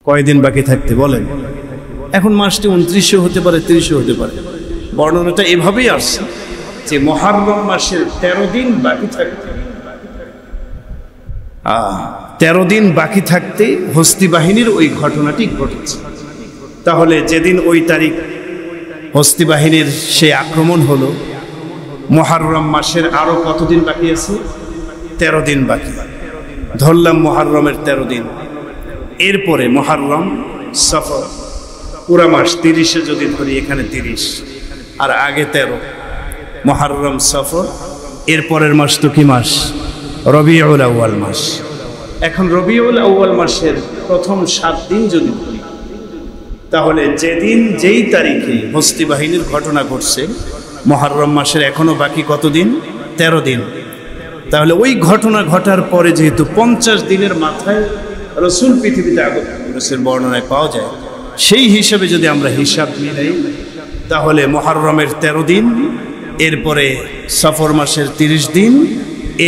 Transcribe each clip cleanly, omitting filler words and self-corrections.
কয়দিন বাকি থাকতে বলেন? এখন মাসটি 29 হতে পারে, 30 হতে পারে। বর্ণনাটা এভাবেই আসছে যে মুহররম মাসের 13 দিন বাকি থাকতে, 13 দিন বাকি থাকতে হস্তি বাহিনীর ওই ঘটনাটি ঘটেছে। তাহলে যেদিন ওই তারিখ হস্তি বাহিনীর সেই আক্রমণ হলো, মুহররম মাসের আরো কতদিন বাকি আছে? 13 দিন বাকি। ধরলাম মুহররমের 13 দিন, এরপরে মুহররম, সফর, পুরা মাস 30-এ যদি ধরি, এখানে 30 আর আগে 13, মুহররম, সফর, এরপরের মাস তো কি মাস? রবিউল আউয়াল মাস। এখন রবিউল আউয়াল মাসের প্রথম 7 দিন যদি ধরি, তাহলে যেদিন যেই তারিখে হস্তি বাহিনীর ঘটনা ঘটছে, মুহররম মাসের এখনো বাকি কতদিন? 13 দিন। তাহলে ওই ঘটনা ঘটার পরে যেহেতু 50 দিনের মাথায় রাসূল পৃথিবীতে আগমন করেছেন বর্ণনায় পাওয়া যায়, সেই হিসাবে যদি আমরা হিসাব মিলাই, তাহলে মুহররমের 13 দিন, এরপরে সফর মাসের 30 দিন,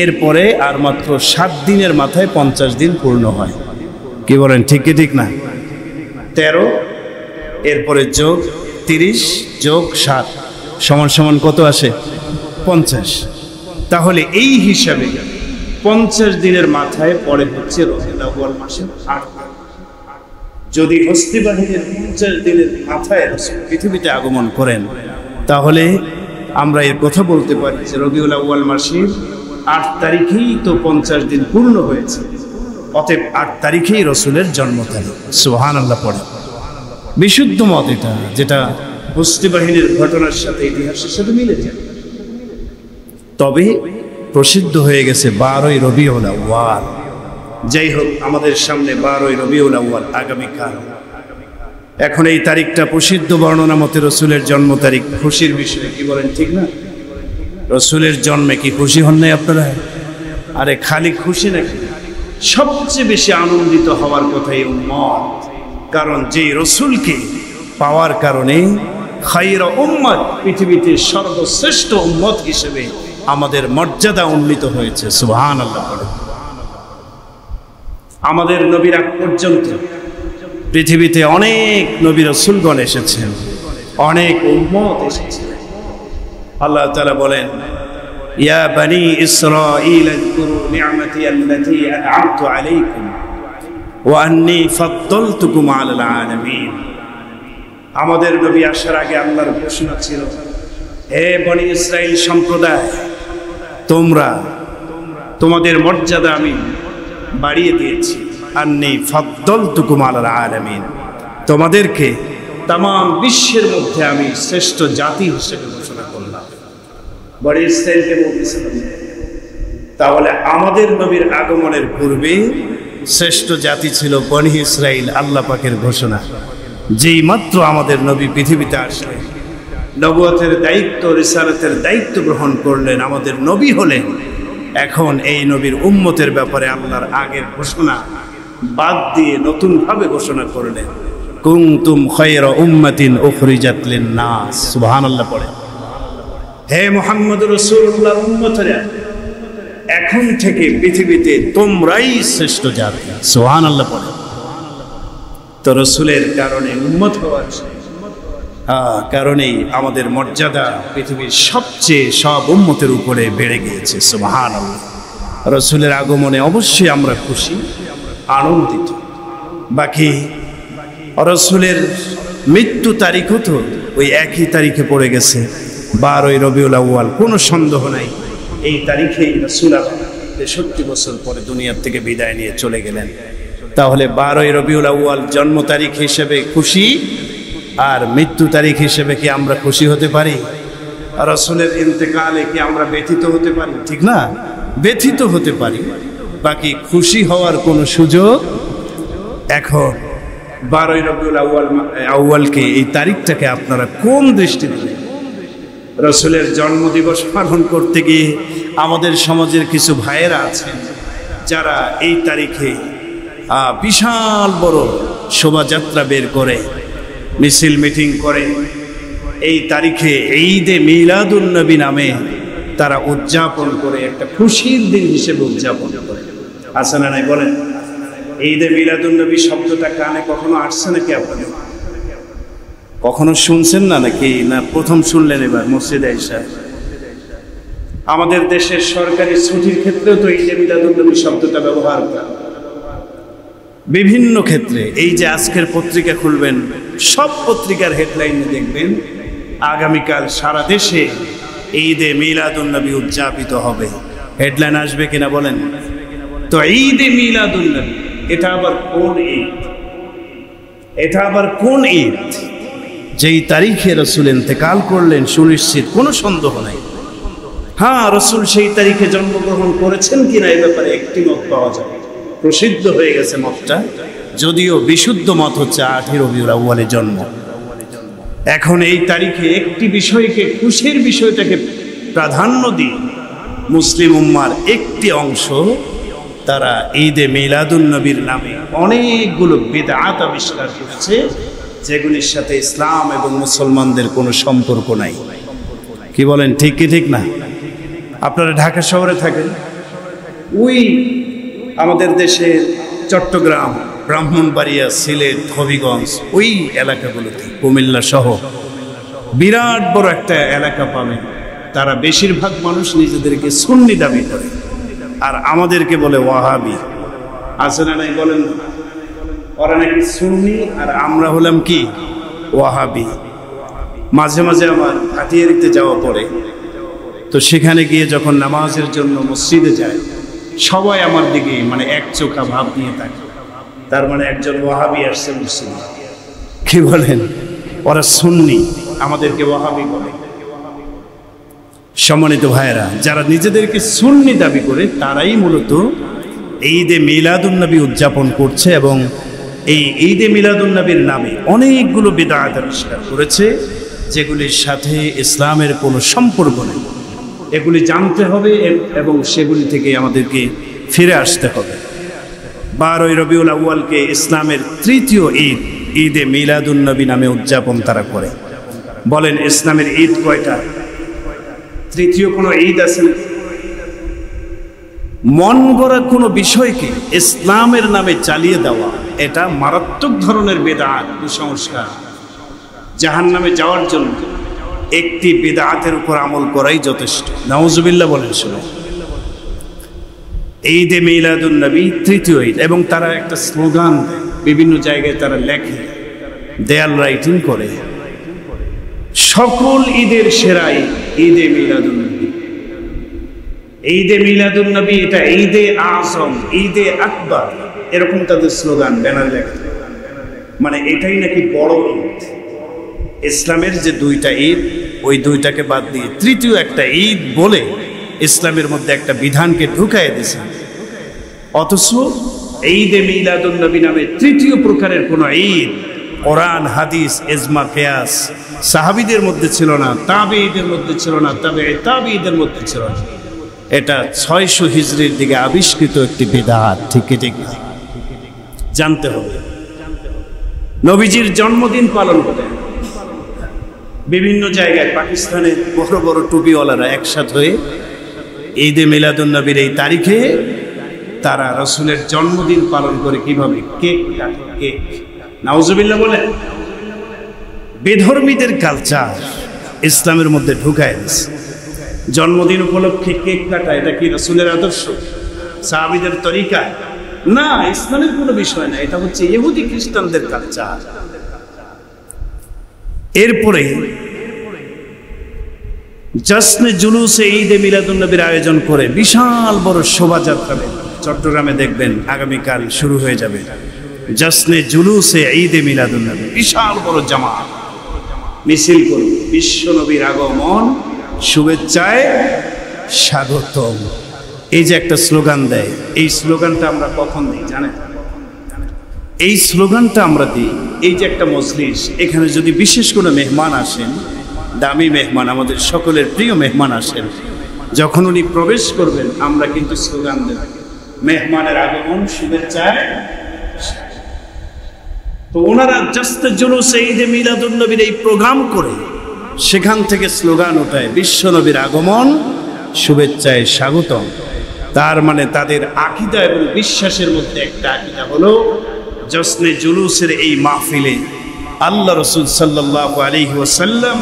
এরপরে আর মাত্র 7 দিনের মাথায় 50 দিন পূর্ণ হয়। কি বলেন? ঠিক কি ঠিক না? 13 এরপরে যোগ 30 যোগ 7 সমান সমান কত আসে? 50। তাহলে এই হিসাবে 50 দিনের মাথায় পরে হচ্ছে রবিউল আউয়াল মাসের 8 দিন। যদি হস্তি বাহিনীর 50 দিনের মাথায় পৃথিবীতে আগমন করেন, তাহলে আমরা এর কথা বলতে পারি যে রবিউল আউয়াল মাসের 8 তারিখেই তো 50 দিন পূর্ণ হয়েছে। অতএব 8 তারিখেই রসুলের জন্ম তারিখ। সুবহানাল্লাহ পড়ে। বিশুদ্ধ মত এটা, যেটা হস্তি বাহিনীর ঘটনার সাথে ইতিহাসের সাথে মিলে যায়। তবে প্রসিদ্ধ হয়ে গেছে 12ই রবিউল আউয়াল। যাই হোক, আমাদের সামনে 12ই রবিউল আউয়াল আগামীকাল। এখন এই তারিখটা প্রসিদ্ধ বর্ণনা মতে রসুলের জন্ম তারিখ। খুশির বিষয়, কি বলেন? ঠিক না? রসুলের জন্মে কি খুশি হন নাই আপনারা? আরে খালি খুশি নাকি, সবচেয়ে বেশি আনন্দিত হওয়ার কথাই উম্মত। কারণ যে রসুলকে পাওয়ার কারণে খায়রা উম্মত, পৃথিবীতে সর্বশ্রেষ্ঠ উম্মত হিসেবে আমাদের মর্যাদা উন্নীত হয়েছে। সুবহানাল্লাহ। আমাদের নবীর আগ পর্যন্ত পৃথিবীতে অনেক নবী রাসূলগণ এসেছেন, অনেক উম্মত এসেছেন। আল্লাহ তাআলা বলেন, ইয়া বনি ইসরাঈল আযকুরু নি'মাতি আল্লাতী আন'আমতু আলাইকুম ওয়া আন্নী ফাদ্দালতুকুম আলাল আলামিন। আমাদের নবী আসার আগে আল্লাহর ঘোষণা ছিল, হে বনি ইসরাইল সম্প্রদায়, তোমাদের মর্যাদা আমি বাড়িয়ে দিয়েছি। আন্নী ফাদ্দালতুকুম আলাল আলামিন, তোমাদেরকে তাম বিশ্বের মধ্যে আমি শ্রেষ্ঠ জাতি হিসেবে ঘোষণা করলাম। বনি ইসরাইলকে বলতেছিলাম। তাহলে আমাদের নবীর আগমনের পূর্বে শ্রেষ্ঠ জাতি ছিল বনি ইসরাইল। আল্লাহ পাকের ঘোষণা। যেই মাত্র আমাদের নবী পৃথিবীতে আসলেন, নবুয়তের দায়িত্ব, রিসালাতের দায়িত্ব গ্রহণ করলেন, আমাদের নবী হলেন, এখন এই নবীর উম্মতের ব্যাপারে আল্লাহর আগের ঘোষণা বাদ দিয়ে নতুন ভাবে ঘোষণা করলেন, কুনতুম খায়রা উম্মাতিন উখরিজাত লিন-নাস। সুবহানাল্লাহ পড়ে। হে মুহাম্মদুর রাসূলুল্লাহর উম্মতরা, এখন থেকে পৃথিবীতে তোমরাই শ্রেষ্ঠ জাতি। সুবহানাল্লাহ পড়ে। তো রাসূলের কারণে উম্মত হওয়ার কারণেই আমাদের মর্যাদা পৃথিবীর সবচেয়ে সব উম্মতের উপরে বেড়ে গিয়েছে। সুবহানাল্লাহ। রাসূলের আগমনে অবশ্যই আমরা খুশি, আনন্দিত। বাকি রাসূলের মৃত্যু তারিখও তো ওই একই তারিখে পড়ে গেছে, 12ই রবিউল আউয়াল। কোনো সন্দেহ নাই, এই তারিখেই রাসূল 63 বছর পরে দুনিয়ার থেকে বিদায় নিয়ে চলে গেলেন। তাহলে 12ই রবিউল আউয়াল জন্ম তারিখ হিসেবে খুশি, আর মৃত্যু তারিখ হিসেবে কি আমরা খুশি হতে পারি? রাসূলের ইন্তেকালে কি আমরা ব্যথিত হতে পারি? ঠিক না? ব্যথিত হতে পারি, বাকি খুশি হওয়ার কোনো সুযোগ। এখন 12ই রবিউল আউয়ালকে, এই তারিখটাকে আপনারা কোন দৃষ্টিতে? রাসূলের জন্মদিবস পালন করতে গিয়ে আমাদের সমাজের কিছু ভাইয়েরা আছেন যারা এই তারিখে বিশাল বড় শোভাযাত্রা বের করে, মিছিল মিটিং করে। এই তারিখে ঈদে মিলাদুন নবী নামে তারা উদযাপন করে, একটা খুশির দিন হিসেবে উদযাপন করে। আছে না নাই বলেন? ঈদে মিলাদুন্নবী শব্দটা কানে কখনো আসছে নাকি আপনাদের? কখনো শুনছেন না নাকি? না প্রথম শুনলেন এবার মসজিদে আইসা? আমাদের দেশের সরকারি ছুটির ক্ষেত্রেও তো ঈদে মিলাদুন্নবী শব্দটা ব্যবহার করা, বিভিন্ন ক্ষেত্রে। এই যে আজকের পত্রিকা খুলবেন, সব পত্রিকার হেডলাইনে দেখবেন আগামীকাল সারা দেশে ঈদে মিলাদুন্নবী উদযাপিত হবে। হেডলাইন আসবে কিনা বলেন তো? ঈদে মিলাদুন্নবী, এটা আবার কোন ঈদ? এটা আবার কোন ঈদ যেই তারিখে রসুল ইন্তেকাল করলেন সুনিশ্চিত, কোনো সন্দেহ নাই। হ্যাঁ, রসুল সেই তারিখে জন্মগ্রহণ করেছেন কিনা এ ব্যাপারে একটি মত পাওয়া যায়, প্রসিদ্ধ হয়ে গেছে মতটা, যদিও বিশুদ্ধ মত হচ্ছে 8 রবিউল আউয়ালে জন্ম। এখন এই তারিখে একটি বিষয়কে, খুশির বিষয়টাকে প্রাধান্য দিয়ে মুসলিম উম্মার একটি অংশ তারা ঈদে মিলাদুন্নবীর নামে অনেকগুলো বিদআত আবিষ্কার করছে, যেগুলির সাথে ইসলাম এবং মুসলমানদের কোনো সম্পর্ক নাই। কি বলেন, ঠিক কি ঠিক না? আপনারা ঢাকা শহরে থাকেন, ওই আমাদের দেশের চট্টগ্রাম, ব্রাহ্মণবাড়িয়া, সিলেট, হবিগঞ্জ, ওই এলাকাগুলোতে, কুমিল্লা সহ বিরাট বড় একটা এলাকা পাবেন, তারা বেশিরভাগ মানুষ নিজেদেরকে সুন্নি দাবি করে, আর আমাদেরকে বলে ওয়াহাবি। আছে না নাই বলেন? ওরা নাকি সুন্নি আর আমরা হলাম কি ওয়াহাবি। মাঝে মাঝে আমার ভাটিয়ারিতে যাওয়া পড়ে, তো সেখানে গিয়ে যখন নামাজের জন্য মসজিদে যায়, সবাই আমার দিকে মানে এক চোখা ভাব নিয়ে থাকে, তার মানে একজন ওয়াহাবি আসছে মসজিদে। কি বলেন? ওরা সুন্নি, আমাদেরকে ওয়াহাবি বলে। সম্মানিত ভাইয়েরা, যারা নিজেদেরকে সুন্নি দাবি করে তারাই মূলত ঈদে মিলাদুন্নবী উদযাপন করছে, এবং এই ঈদে মিলাদুন্নবীর নামে অনেকগুলো বিদআত আবিষ্কার করেছে, যেগুলির সাথে ইসলামের কোনো সম্পর্ক নেই। এগুলি জানতে হবে এবং সেগুলি থেকে আমাদেরকে ফিরে আসতে হবে। 12 রবিউল আউয়ালকে ইসলামের তৃতীয় ঈদ, ঈদে মিলাদুন্নবী নামে উদযাপন তারা করে। বলেন, ইসলামের ঈদ কয়টা? তৃতীয় কোনো ঈদ আছে? মন গড়া কোনো বিষয়কে ইসলামের নামে চালিয়ে দেওয়া, এটা মারাত্মক ধরনের বিদআত, কুসংস্কার। জাহান্নামে যাওয়ার জন্য একটি বিদআতের উপর আমল করাই যথেষ্ট। নাউজুবিল্লাহ বলেন। শুনে, ঈদে মিলাদুন্নবী তৃতীয় ঈদ, এবং তারা একটা স্লোগান দেয়, বিভিন্ন জায়গায় তারা লেখে, দেয়াল রাইটিং করে, সকল ঈদের সেরা ঈদে মিলাদুন্নবী। ঈদে মিলাদুন্নবী এটা ঈদে আযম, ঈদে আকবার, এরকম তাদের স্লোগান, ব্যানার লেখা। মানে এটাই নাকি বড় ঈদ। ইসলামের যে দুইটা ঈদ, ওই দুইটাকে বাদ দিয়ে তৃতীয় একটা ঈদ বলে ইসলামের মধ্যে একটা বিধানকে ঢুকায় দিয়েছে। অথচ ঈদে মিলাদুন্নবী নামে তৃতীয় প্রকারের কোন ঈদ কোরআন, হাদিস, ইজমা, কিয়াস সাহাবীদের মধ্যে ছিল না, তাবেঈদের মধ্যে ছিল না, তাবেঈদের মধ্যে ছিল না। এটা 600 হিজরির দিকে আবিষ্কৃত একটি বিদআত। ঠিক ঠিক জানতে হবে। নবীজির জন্মদিন পালন করে বিভিন্ন জায়গায়, পাকিস্তানে বড় বড় টুপিওয়ালারা একসাথে হয়ে ঈদে মিলাদুন্নবীর এই তারিখে তারা রসুলের জন্মদিন পালন করে। কিভাবে? কেক কাটে, কেক। নাউজুবিল্লাহ বলে। বেধর্মীদের কালচার ইসলামের মধ্যে ঢুকায় দিয়েছে। জন্মদিন উপলক্ষে কেক কাটা, এটা কি রসুলের আদর্শ, সাহাবীদের তরিকা? না, ইসলামের কোনো বিষয় না, এটা হচ্ছে ইহুদি খ্রিস্টানদের কালচার। এরপরে জশ্নে জুলুসে ঈদে মিলাদুন্নবীর আয়োজন করে বিশাল বড় শোভাযাত্রা চট্টগ্রামে দেখবেন আগামীকাল শুরু হয়ে যাবে। জশ্নে জুলুসে ঈদে মিলাদুন্নবী, বিশাল বড় জামাত মিছিল করবে, বিশ্বনবীর আগমন শুভেচ্ছায় স্বাগতম, এই যে একটা স্লোগান দেয়। এই স্লোগানটা আমরা কখন দিই জানেন? এই স্লোগানটা আমরা দিই এই যে একটা মজলিস, এখানে যদি বিশেষ কোনো মেহমান আসেন, দামি মেহমান, আমাদের সকলের প্রিয় মেহমান আসেন, যখন উনি প্রবেশ করবেন আমরা কিন্তু স্লোগান দেব, মেহমানের আগমন শুভেচ্ছায়। তো ওনারা জশ্নে জুলুসে ঈদে মিলাদুন্নবীর এই প্রোগ্রাম করে সেখান থেকে স্লোগান ওঠায়, বিশ্বনবীর আগমন শুভেচ্ছায় স্বাগতম। তার মানে তাদের আকীদা এবং বিশ্বাসের মধ্যে একটা আকীদা হলো জশ্নে জুলুসের এই মাহফিলে আল্লাহ রাসূল সাল্লাল্লাহু আলাইহি ওয়াসাল্লাম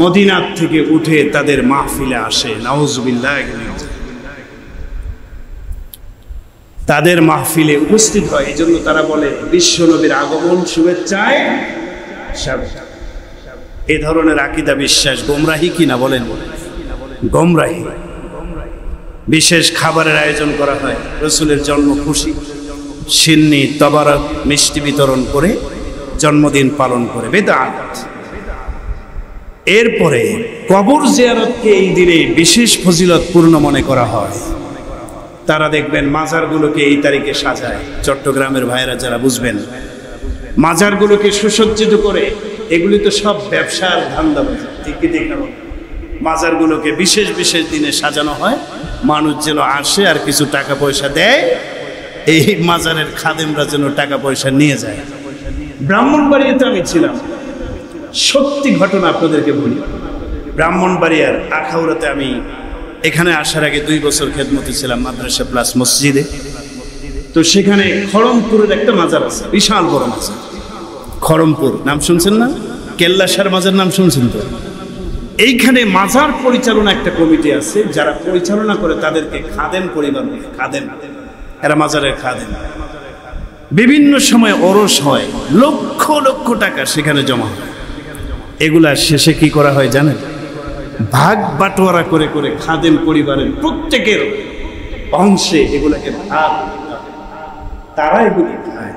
মদিনা থেকে উঠে তাদের মাহফিলে আসে। নাউজুবিল্লাহ। তাদের মাহফিলে উপস্থিত হয়, এই জন্য তারা বলে বিশ্ব নবীর আগমন শুভেচ্ছায় স্বাগত। এ ধরনের আকীদা বিশ্বাস গোমরাহি কিনা বলেন? গোমরাহি। বিশেষ খাবারের আয়োজন করা হয়, রাসূলের জন্ম খুশি, সিন্নি তবারক মিষ্টি বিতরণ করে জন্মদিন পালন করে, বেদাত। এরপরে কবর জিয়ারতকে এই দিনে বিশেষ ফজিলতপূর্ণ মনে করা হয়। তারা দেখবেন মাজারগুলোকে এই তারিখে সাজায়, চট্টগ্রামের ভাইয়েরা যারা বুঝবেন, মাজারগুলোকে সুসজ্জিত করে। এগুলি তো সব ব্যবসার ধান্দাবাজি, ঠিক কি ঠিক না? মাজারগুলোকে বিশেষ বিশেষ দিনে সাজানো হয়, মানুষ যেন আসে আর কিছু টাকা পয়সা দেয়, এই মাজারের খাদেমরা যেন টাকা পয়সা নিয়ে যায়। ব্রাহ্মণবাড়িয়াতে আমি ছিলাম, সত্যি ঘটনা আপনাদেরকে বলি। ব্রাহ্মণবাড়িয়ার আখাউড়াতে আমি এখানে আসার আগে 2 বছর খেদমতে ছিলাম মাদ্রাসা প্লাস মসজিদে। তো সেখানে খড়মপুরের একটা মাজার আছে, বিশাল বড় মাজার। খড়মপুর নাম শুনছেন না? কেল্লাসার মাজার নাম শুনছেন তো? এইখানে মাজার পরিচালনা একটা কমিটি আছে, যারা পরিচালনা করে তাদেরকে খাদেম পরিবার বলে। খাদেম, এরা মাজারের খাদেম। বিভিন্ন সময় ওরস হয়, লক্ষ লক্ষ টাকা সেখানে জমা হয়। এগুলা শেষে কি করা হয় জানেন? ভাগ বাটোয়ারা করে করে খাদেম পরিবারের প্রত্যেকের অংশে এগুলাকে ভাগ, তারা এগুলি খায়।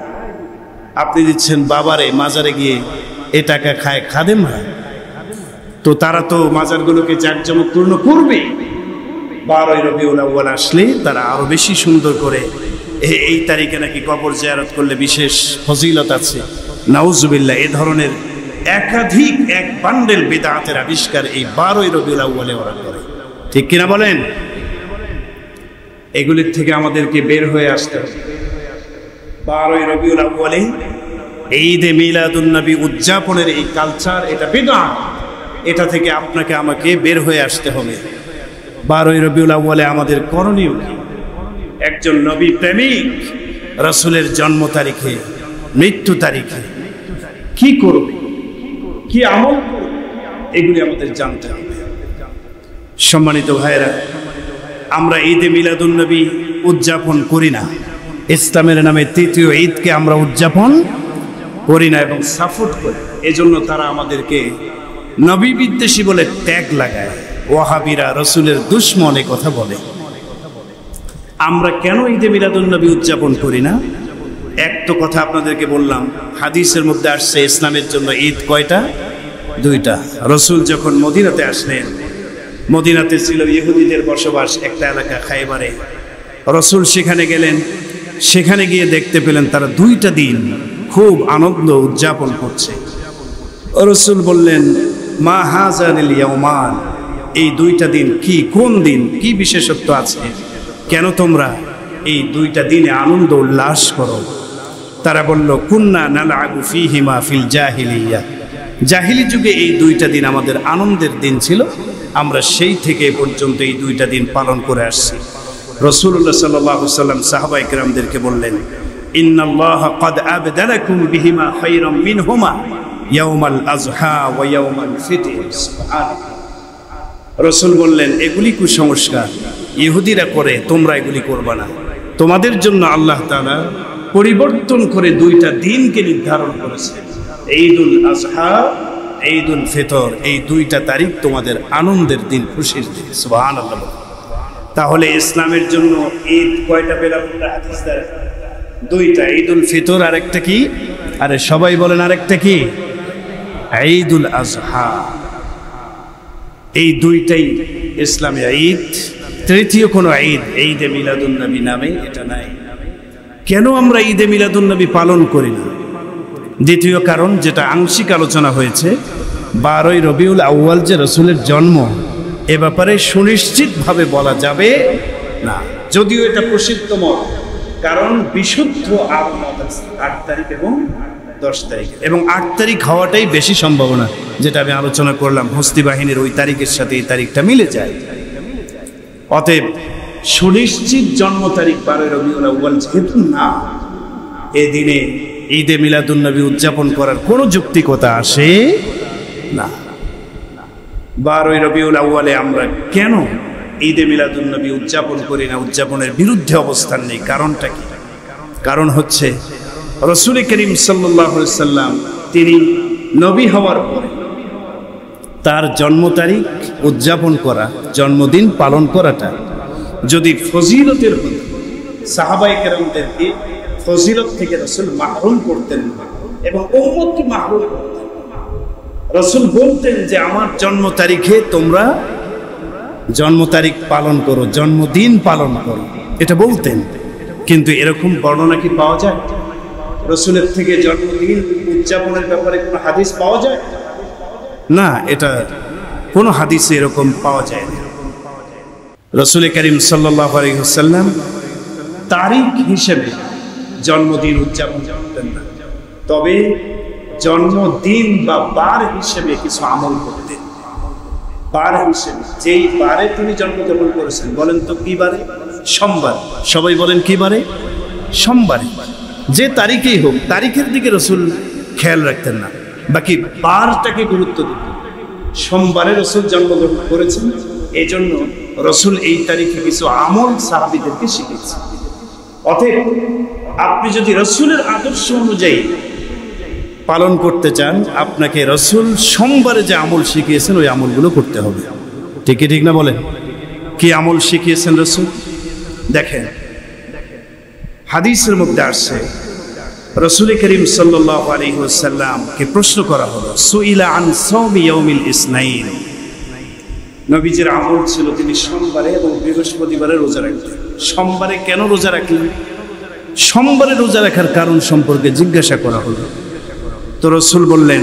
আপনি দিচ্ছেন বাবারে, মাজারে গিয়ে এ টাকা খায় খাদেমরা, তো তারা তো মাজারগুলোকে জাঁকজমকপূর্ণ করবে। 12ই রবিউল আউয়াল আসলে তারা আরো বেশি সুন্দর করে, এই তারিখে নাকি কবর জিয়ারত করলে বিশেষ ফজিলত আছে। নাউজুবিল্লাহ। এ ধরনের একাধিক এক বান্ডেল বিদআতের আবিষ্কার এই 12ই রবিউল আউয়ালে ওরা করে, ঠিক কিনা বলেন? এগুলির থেকে আমাদেরকে বের হয়ে আসতে হবে। 12ই রবিউল আউয়ালে ঈদে মিলাদুন নবী উদযাপনের এই কালচার, এটা বিদআত, এটা থেকে আপনাকে আমাকে বের হয়ে আসতে হবে। 12ই রবিউল আউয়ালে আমাদের করণীয় কি? একজন নবী প্রেমিক রাসূলের জন্ম তারিখে, মৃত্যু তারিখে কি করবে, কি আমল করবে, এগুলি আমাদের জানতে হবে। সম্মানিত ভাইয়েরা, আমরা ঈদে মিলাদুন নবী উদযাপন করি না। ইসলামের নামে তৃতীয় ঈদকে আমরা উদযাপন করি না এবং সাপোর্ট করি। এজন্য তারা আমাদেরকে নবী বিদ্বেষী বলে ট্যাগ লাগায়। ওয়াহাবিরা রাসূলের দুশমন এ কথা বলে। আমরা কেন ঈদে মিলাদুন নবী উদযাপন করি না? এক তো কথা আপনাদেরকে বললাম, হাদিসের মধ্যে আসছে ইসলামের জন্য ঈদ কয়টা? 2টা। রাসূল যখন মদিনাতে আসলেন, মদিনাতে ছিল ইহুদিদের বসবাস একটা এলাকা খায়বারে। রাসূল সেখানে গেলেন, সেখানে গিয়ে দেখতে পেলেন তারা 2টা দিন খুব আনন্দ উদযাপন করছে। রাসূল বললেন, মা হাযানিল ইয়াওমান, এই 2টা দিন কি, কোন দিন, কি বিশেষত্ব আছে, কেন তোমরা এই 2টা দিনে আনন্দ উল্লাস করো? তারা বলল, কুন্না নালআবু ফীহিমা ফিল জাহিলিয়া, জাহিলি যুগে এই 2টা দিন আমাদের আনন্দের দিন ছিল, আমরা সেই থেকে পর্যন্ত এই 2টা দিন পালন করে আসছি। রাসূলুল্লাহ সাল্লাল্লাহু আলাইহি ওয়াসাল্লাম সাহাবায়ে কেরামদেরকে বললেন, ইন্নাল্লাহা ক্বাদ আবদালাকুম বিহিমা খায়রাম মিনহুমা ইয়াউমাল আযহা ওয়া ইয়াউমাল ফিতর। সুবহানাল্লাহ। রাসূল বললেন, এগুলি কুসংস্কার, ইহুদিরা করে, তোমরা এগুলি করবা না। তোমাদের জন্য আল্লাহ তাআলা পরিবর্তন করে 2টা দিনকে নির্ধারণ করেছেন, ঈদুল আযহা, ঈদুল ফিতর। এই 2টা তারিখ তোমাদের আনন্দের দিন, খুশির দিন। সুবহানাল্লাহ। তাহলে ইসলামের জন্য ঈদ কয়টা পেলাম? হাদিস দ্বারা 2টা, ঈদুল ফিতর আর একটা কি? আরে সবাই বলেন আরেকটা কি? ঈদুল আযহা। এই 2টাই ইসলামে ঈদ। তৃতীয় কোনো ঈদ ঈদে মিলাদুন নবী নামে এটা নাই। কেন আমরা ঈদে মিলাদুন নবী পালন করি না? দ্বিতীয় কারণ, যেটা আংশিক আলোচনা হয়েছে, 12ই রবিউল আউয়াল যে রাসূলের জন্ম, এ ব্যাপারে সুনিশ্চিতভাবে বলা যাবে না, যদিও এটা প্রসিদ্ধ মত। কারণ বিশুদ্ধ আরব মত আছে 8 তারিখ এবং 10 তারিখ, এবং 8 তারিখ হওয়াটাই বেশি সম্ভাবনা, যেটা আমি আলোচনা করলাম। হস্তি বাহিনীর ওই তারিখের সাথে এই তারিখটা মিলে যায়। অতএব সুনিশ্চিত জন্ম তারিখ 12 রবিউল আউয়াল যেহেতু না, এই দিনে ঈদে মিলাদুন নবী উদযাপন করার কোনো যৌক্তিকতা আসে না। 12 রবিউল আউয়ালে আমরা কেন ঈদে মিলাদুন নবী উদযাপন করি না, উদযাপনের বিরুদ্ধে অবস্থান নেই? কারণটা কি? কারণ হচ্ছে রাসূল করিম সাল্লাল্লাহু আলাইহি সাল্লাম তিনি নবী হওয়ার পরে তার জন্ম তারিখ উদযাপন করা, জন্মদিন পালন করাটা যদি ফজিলতের হতো, সাহাবায়ে কেরামদেরকে ফজিলত থেকে রাসূল মাহরুম করতেন এবং উম্মতকে মাহরুম করতেন। রাসূল বলতেন যে আমার জন্ম তারিখে তোমরা জন্ম তারিখ পালন করো, জন্মদিন পালন করো, এটা বলতেন। কিন্তু এরকম বর্ণনা কি পাওয়া যায়? রাসূলের থেকে জন্মদিন উদযাপনের ব্যাপারে কোনো হাদিস পাওয়া যায় না, এটা কোনো হাদিসে এরকম পাওয়া যায় না। রাসূল করিম সাল্লাল্লাহু আলাইহি ওয়াসাল্লাম তারিখ হিসেবে জন্মদিন উদযাপন করতেন না, তবে জন্মদিন বা বার হিসেবে কিছু আমল করতেন। বার হিসেবে যেই বারে তিনি জন্মগ্রহণ করেছেন, বলেন তো কি বারে? সোমবার। সবাই বলেন কি বারে? সোমবারে। যে তারিখেই হোক, তারিখের দিকে রাসূল খেয়াল রাখতেন না, বাকি বারটাকে গুরুত্ব দিতেন। সোমবারে রাসূল জন্মগ্রহণ করেছেন, এই জন্য রাসূল এই তারিখে কিছু আমল সাহাবীদেরকে শিখিয়েছেন। অতএব আপনি যদি রাসূলের আদর্শ অনুযায়ী পালন করতে চান, আপনাকে রাসূল সোমবারে যে আমল শিখিয়েছেন ওই আমলগুলো করতে হবে। ঠিক ঠিক না বলেন? কি আমল শিখিয়েছেন রাসূল? দেখেন, হাদিসের মধ্যে আসছে রাসূল করিম সাল্লাল্লাহু আলাইহি ওয়াসাল্লামকে প্রশ্ন করা হলো, সুইলা আন সাওমি ইয়াউমিল ইসনাইন। নবীজির আমল ছিল তিনি সোমবারে এবং বৃহস্পতিবারে রোজা রাখতেন। সোমবারে কেন রোজা রাখলেন? সোমবারে রোজা রাখার কারণ সম্পর্কে জিজ্ঞাসা করা হলো। তো রাসূল বললেন,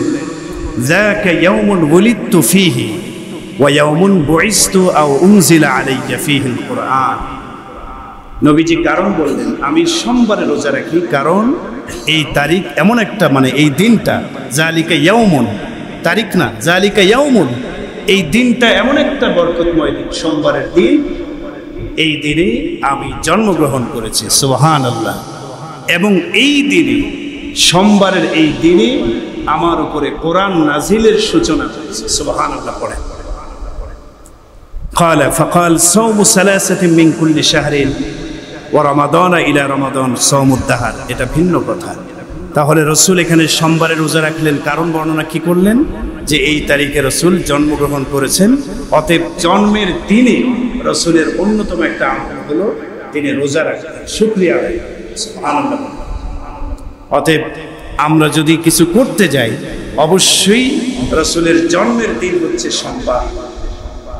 যাকা ইয়াউমুন ওয়ালিদতু ফীহি ওয়া ইয়াউমুন বুইসতু আও উনজিলা আলাইয়া ফীহিল কুরআন। নবীজি কারণ বললেন, আমি সোমবারে রোজা রাখি কারণ এই তারিখ এমন একটা, মানে এই দিনটা, জালিকা ইয়াউমুন, তারিখ না, জালিকা ইয়াউমুন, এই দিনটা এমন একটা বরকতময় দিন, সোমবারের দিন, এই দিনে আমি জন্মগ্রহণ করেছি। সুবহানাল্লাহ। এবং এই দিনে, সোমবারের এই দিনে আমার উপরে কোরআন নাজিলের সূচনা হয়েছে। সুবহানাল্লাহ পড়েন। قال فقال صوم ثلاثة من كل شهر ورمضان إلى رمضان صوم الدهر। এটা ভিন্ন কথা। তাহলে রাসূল এখানে সোমবারে রোজা রাখলেন, কারণ বর্ণনা কি করলেন? যে এই তারিখে রাসূল জন্মগ্রহণ করেছেন, অতএব জন্মের দিনে রাসূলের অন্যতম একটা আমল হলো তিনি রোজা রাখতেন, শুকরিয়া আদায় করতেন। সুবহানাল্লাহ। অতএব আমরা যদি কিছু করতে যাই, অবশ্যই রাসূলের জন্মের দিন হচ্ছে সোমবার।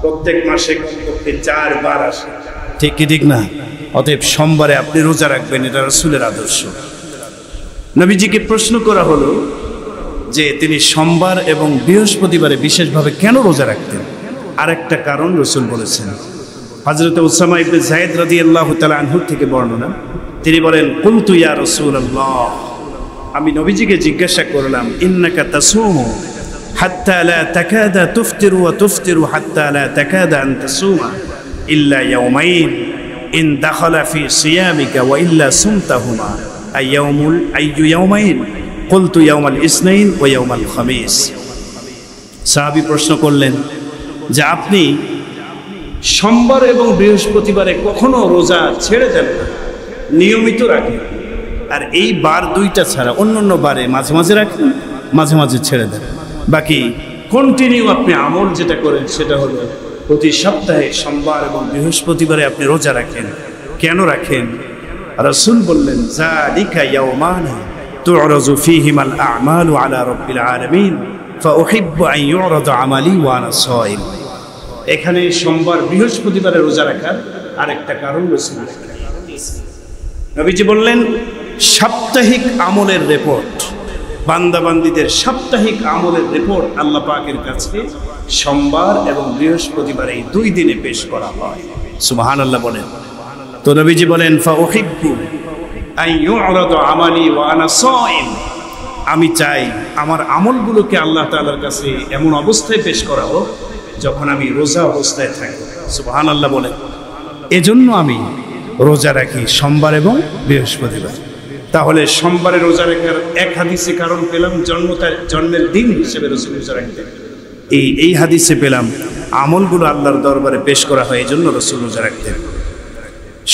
প্রত্যেক মাসে কমপক্ষে 4 বার আসে, ঠিক কি ঠিক না? অতএব সোমবারে আপনি রোজা রাখবেন, এটা রাসূলের আদর্শ। নবীজিকে প্রশ্ন করা হলো যে তিনি সোমবার এবং বৃহস্পতিবারে বিশেষভাবে কেন রোজা রাখতেন। আরেকটা কারণ রাসূল বলেছেন। হযরত উসামা ইবনে যায়েদ রাদিয়াল্লাহু তাআলা আনহু থেকে বর্ণনা, তিনি বলেন, কুলতু ইয়া রাসূলুল্লাহ, আমি নবীজিকে জিজ্ঞাসা করলাম, ইন্নাকা তাসুমু হাত্তা লা তাকাদা তুফতিরু ওয়া তুফতিরু হাত্তা লা তাকাদা আন তাসুমা ইল্লা ইয়াওমাইন ইন দাখালা ফি সিয়ামিকা ওয়া ইল্লা সুমতাহুমা আইয়ু ইয়াওমাইন? কুলতু ইয়াউমাল ইসনাইন ওয়া ইয়াউমাল খামিস। সাহাবী প্রশ্ন করলেন যে আপনি সোমবার এবং বৃহস্পতিবারে কখনো রোজা ছেড়ে দেন না, নিয়মিত রাখেন, আর এই বার দুইটা ছাড়া অন্যান্য বারে মাঝে মাঝে রাখেন, মাঝে মাঝে ছেড়ে দেন, বাকি কন্টিনিউ আপনি আমল যেটা করেন সেটা হলো প্রতি সপ্তাহে সোমবার এবং বৃহস্পতিবারে আপনি রোজা রাখেন। কেন রাখেন? রাসূল বললেন, যালিকা ইয়াউমান তু'রাজু ফীহিমাল আ'মালু আলা রাব্বিল আলামিন ফাউহিব্বু আন ইউ'রাদা আমালি ওয়া আনা সাইম। এখানে সোমবার বৃহস্পতিবারে রোজা রাখার আরেকটা কারণ রাসূল নবীজি বললেন, সাপ্তাহিক আমলের রিপোর্ট, বান্দাবান্দীদের সাপ্তাহিক আমলের রিপোর্ট আল্লাহ পাকের কাছে সোমবার এবং বৃহস্পতিবার এই 2 দিনে পেশ করা হয়। সুবহানাল্লাহ বলেন। তো নবীজি বলেন, ফাউহিব্বু আন ইউ'রাদা আমালি ওয়া আনা সাইম, আমি চাই আমার আমলগুলোকে আল্লাহ তাআলার কাছে এমন অবস্থায় পেশ করা হোক যখন আমি রোজা অবস্থায় থাকি। সুবহানাল্লাহ বলেন। এজন্য আমি রোজা রাখি সোমবার এবং বৃহস্পতিবার। তাহলে সোমবারে রোজা রাখার এক হাদিসে কারণ পেলাম জন্মের দিন হিসেবে রাসূল রোজা রাখতেন। এই হাদিসে পেলাম আমলগুলো আল্লাহর দরবারে পেশ করা হয়, এই জন্য রাসূল রোজা রাখতেন।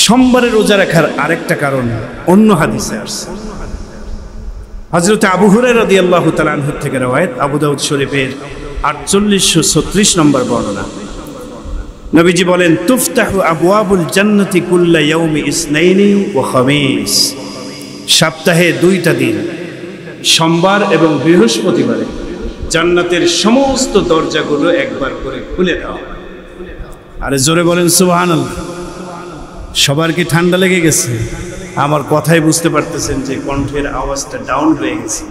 সোমবারে রোজা রাখার আরেকটা কারণ অন্য হাদিসে আসছে। হযরত আবু হুরায়রা রাদিয়াল্লাহু তাআলা আনহু থেকে রওয়ায়াত, আবু দাউদ শরীফের 4836 নম্বর বর্ণনা। নবীজি বলেন, তুফতাহু আবওয়াবুল জান্নাতি কুল্লা ইয়াউমি ইসনাইনি ওয়া খামিস। সপ্তাহে 2টা দিন, সোমবার এবং বৃহস্পতিবারে জান্নাতের সমস্ত দরজাগুলো একবার করে খুলে দেওয়া হয়। আরে জোরে বলেন সুবহানাল্লাহ। সবার কি ঠান্ডা লেগে গেছে? আমার কথাই বুঝতে পারতেছেন যে কণ্ঠের আওয়াজটা ডাউন হয়ে গেছে,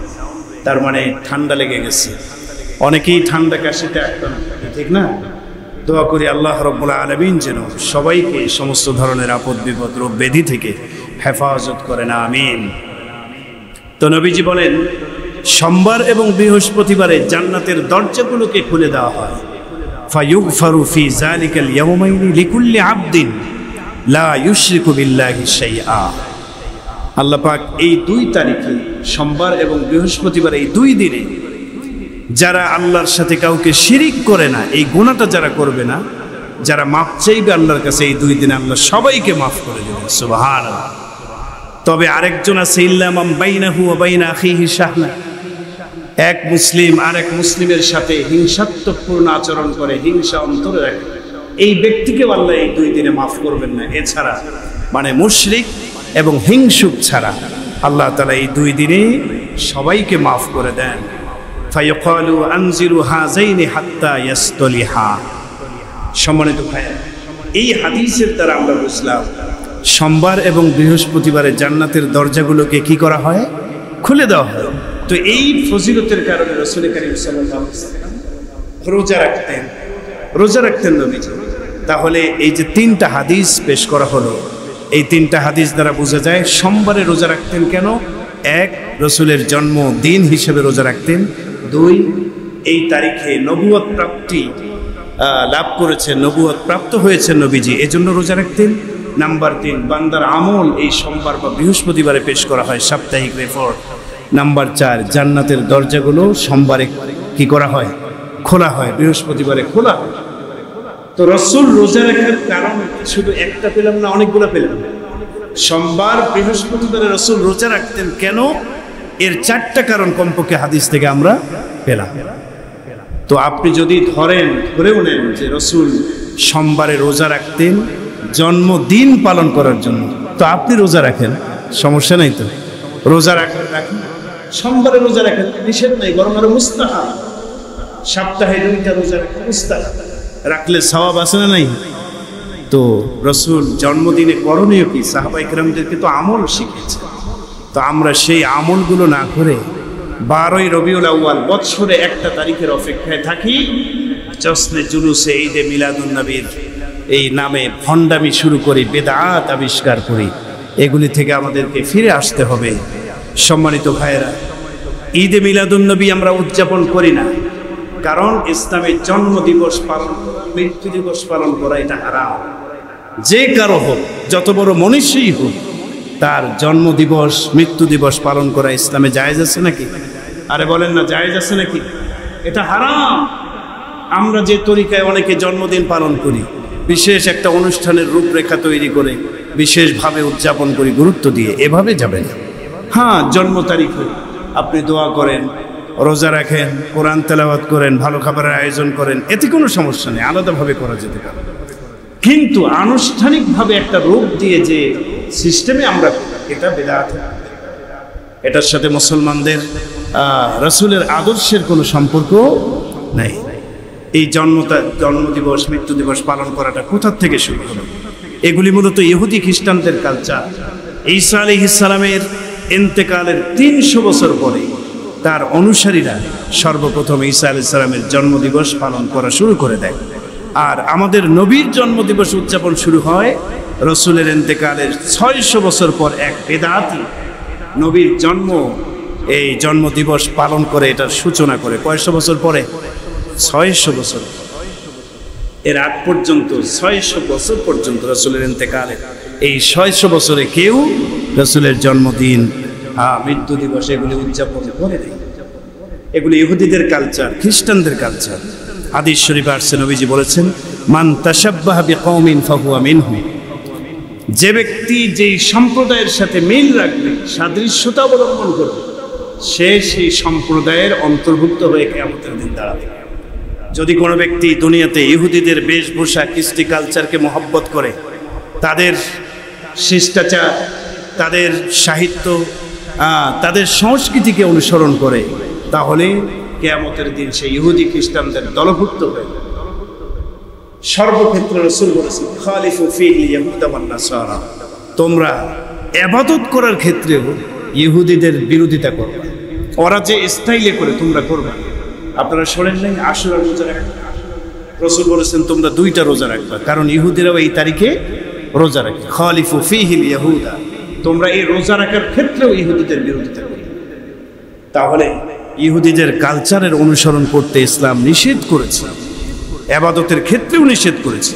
তার মানে ঠান্ডা লেগে গেছে। অনেকেই ঠান্ডা কাশিতে একদম, ঠিক না? দোয়া করি আল্লাহ রাব্বুল আলামিন যেন সবাইকে সমস্ত ধরনের আপদ বিপদ রোগ ব্যাধি থেকে হেফাজত করেন, আমিন। তো নবীজি বলেন, সোমবার এবং বৃহস্পতিবারে জান্নাতের দরজাগুলোকে খুলে দেওয়া হয়। ফায়ুগফারু ফি যালিকাল ইয়াওমাইনি লিকুল্লি আবদিন লা ইউশরিকু বিল্লাহি শাইআ। আল্লাহ পাক এই 2 তারিখে, সোমবার এবং বৃহস্পতিবার, এই 2 দিনে যারা আল্লাহর সাথে কাউকে শিরিক করে না, এই গুনাহটা যারা করবে না, যারা মাফ চাইবে আল্লাহর কাছে, এই 2 দিনে আল্লাহ সবাইকে মাফ করে দেবেন, সুবহানাল্লাহ। তবে আরেকজন আছে, ইল্লা মান বাইনাহু ওয়া বাইনা আখিহি শাহনা। এক মুসলিম আরেক মুসলিমের সাথে হিংসাত্মকপূর্ণ আচরণ করে, হিংসা অন্তরে রাখে, এই ব্যক্তিকে আল্লাহ এই 2 দিনে মাফ করবেন না। এছাড়া মানে মুশরিক এবং হিংসুক ছাড়া আল্লাহ তাআলা এই 2 দিনে সবাইকে মাফ করে দেন। ফায়াকালু আনজিরু হাযাইনি হাত্তা ইয়াস্তলিহা। সম্মানিত ভাইরা, এই হাদিসের দ্বারা আমরা বুঝলাম সোমবার এবং বৃহস্পতিবারে জান্নাতের দরজাগুলোকে কি করা হয়? খুলে দেওয়া হয়। তো এই ফজিলতের কারণে রাসূল কারীম সাল্লাল্লাহু আলাইহি ওয়াসাল্লাম রোজা রাখতেন নবীজি। তাহলে এই যে 3টা হাদিস পেশ করা হলো, এই 3টা হাদিস দ্বারা বোঝা যায় সোমবারে রোজা রাখতেন কেন। 1, রাসূলের জন্মদিন হিসেবে রোজা রাখতেন। 2, এই তারিখে নবুয়ত প্রাপ্তি লাভ করেছেন, নবুয়ত প্রাপ্ত হয়েছেন নবীজি, এজন্য রোজা রাখতেন। নাম্বার 3, বান্দার আমল এই সোমবার বা বৃহস্পতিবারে পেশ করা হয়, সাপ্তাহিক রিপোর্ট। নাম্বার 4, জান্নাতের দরজাগুলো সোমবারে কি করা হয়? খোলা হয়, বৃহস্পতিবারে খোলা হয়। তো রাসূল রোজা রাখার কারণ শুধু একটা পেলাম না, অনেকগুলো পেলাম। সোমবার বৃহস্পতিবারে রাসূল রোজা রাখতেন কেন, এর 4টা কারণ কমপক্ষে হাদিস থেকে আমরা পেলাম। তো আপনি যদি ধরেও নেন যে রাসূল সোমবারে রোজা রাখতেন জন্মদিন পালন করার জন্য, তো আপনি রোজা রাখেন, সমস্যা নাই তো। রোজা রাখেন, সোমবারে রোজা রাখেন, নিষেধ নাই, বরং আরো মুস্তাহাব। সপ্তাহে 2টা রোজা রাখা মুস্তাহাব, রাখলে সওয়াব আছে না নাই? তো রাসূল জন্মদিনে করণীয় কি? সাহাবায়ে কেরামদেরকে তো আমল শিখিয়েছে। তো আমরা সেই আমলগুলো না করে 12ই রবিউল আউয়াল বছরে একটা তারিখের অপেক্ষায় থাকি, জশ্নে জুলুসে ঈদে মিলাদুন নবীর এই নামে ভণ্ডামি শুরু করি, বেদাত আবিষ্কার করি। এগুলি থেকে আমাদেরকে ফিরে আসতে হবে। সম্মানিত ভাইয়েরা, ঈদে মিলাদুন নবী আমরা উদযাপন করি না, কারণ ইসলামের জন্ম দিবস পালন করা, মৃত্যু দিবস পালন করা এটা হারাম। যে কারো হোক, যত বড় মনীষী হোক, তার জন্ম দিবস মৃত্যু দিবস পালন করা ইসলামে জায়েজ আছে নাকি? আরে বলেন না, জায়েজ আছে নাকি? এটা হারাম। আমরা যে তরিকায় অনেকে জন্মদিন পালন করি, বিশেষ একটা অনুষ্ঠানের রূপরেখা তৈরি করে বিশেষভাবে উদযাপন করি গুরুত্ব দিয়ে, এভাবে যাবে না। হ্যাঁ, জন্ম তারিখে আপনি দোয়া করেন, রোজা রাখেন, কোরআন তেলাওয়াত করেন, ভালো খাবারের আয়োজন করেন, এতে কোনো সমস্যা নেই, আলাদাভাবে করা যেতে পারে। কিন্তু আনুষ্ঠানিকভাবে একটা রূপ দিয়ে যে সিস্টেমে আমরা, এটা বিদআত। এটার সাথে মুসলমানদের রাসূলের আদর্শের কোনো সম্পর্ক নাই। এই জন্ম দিবস মৃত্যু দিবস পালন করাটা কোথা থেকে শুরু হলো? এগুলি মূলত ইহুদি খ্রিস্টানদের কালচার। ঈসা আলাইহিস সালামের ইন্তেকালের 300 বছর পরে তার অনুসারীরা সর্বপ্রথম ঈসা আলাইহিস সালামের জন্মদিবস পালন করা শুরু করে দেয়। আর আমাদের নবীর জন্মদিবস উদযাপন শুরু হয় রাসূলের ইন্তেকালের 600 বছর পর। এক বেদাতি নবীর এই জন্মদিবস পালন করে, এটার সূচনা করে কয়শো বছর পরে? 600 বছর। এর আগ পর্যন্ত 600 বছর পর্যন্ত রাসূলের ইন্তেকালে এই 600 বছরে কেউ রাসূলের জন্মদিন মৃত্যু দিবস এগুলি উদযাপন করে নাই। এগুলি ইহুদিদের কালচার, খ্রিস্টানদের কালচার। হাদিস শরীফে আসছে, নবীজি বলেছেন, মান তাশাব্বাহা বিকওমিন ফাহুয়া মিনহুম। যে ব্যক্তি যেই সম্প্রদায়ের সাথে মিল রাখবে, সাদৃশ্যতা অবলম্বন করবে, সে সেই সম্প্রদায়ের অন্তর্ভুক্ত হয়ে কিয়ামতের দিন দাঁড়াবে। যদি কোনো ব্যক্তি দুনিয়াতে ইহুদিদের বেশভূষা, কৃষ্টি কালচারকে মহব্বত করে, তাদের শিষ্টাচার, তাদের সাহিত্য, তাদের সংস্কৃতিকে অনুসরণ করে, তাহলে কিয়ামতের দিন সে ইহুদি খ্রিস্টানদের দলভুক্ত হয়ে সর্বক্ষেত্রে রাসূল বলেছেন, খালিফু ফিল ইয়াহুদা ওয়ান নাসারা, তোমরা ইবাদত করার ক্ষেত্রে ইহুদিদের বিরোধিতা করবে। ওরা যে স্টাইলে করে তোমরা করবে। আপনারা শোনেন নাই আশুরা রোজা রাখবে? রাসূল বলেছেন তোমরা 2টা রোজা রাখবে, কারণ ইহুদিরাও এই তারিখে রোজা রাখে। খালিফু ফিহিল ইয়াহুদা, তোমরা এই রোজা রাখার ক্ষেত্রেও ইহুদিদের বিরোধিতা করবে। তাহলে ইহুদিদের কালচারের অনুসরণ করতে ইসলাম নিষেধ করেছে, ইবাদতের ক্ষেত্রেও নিষেধ করেছে।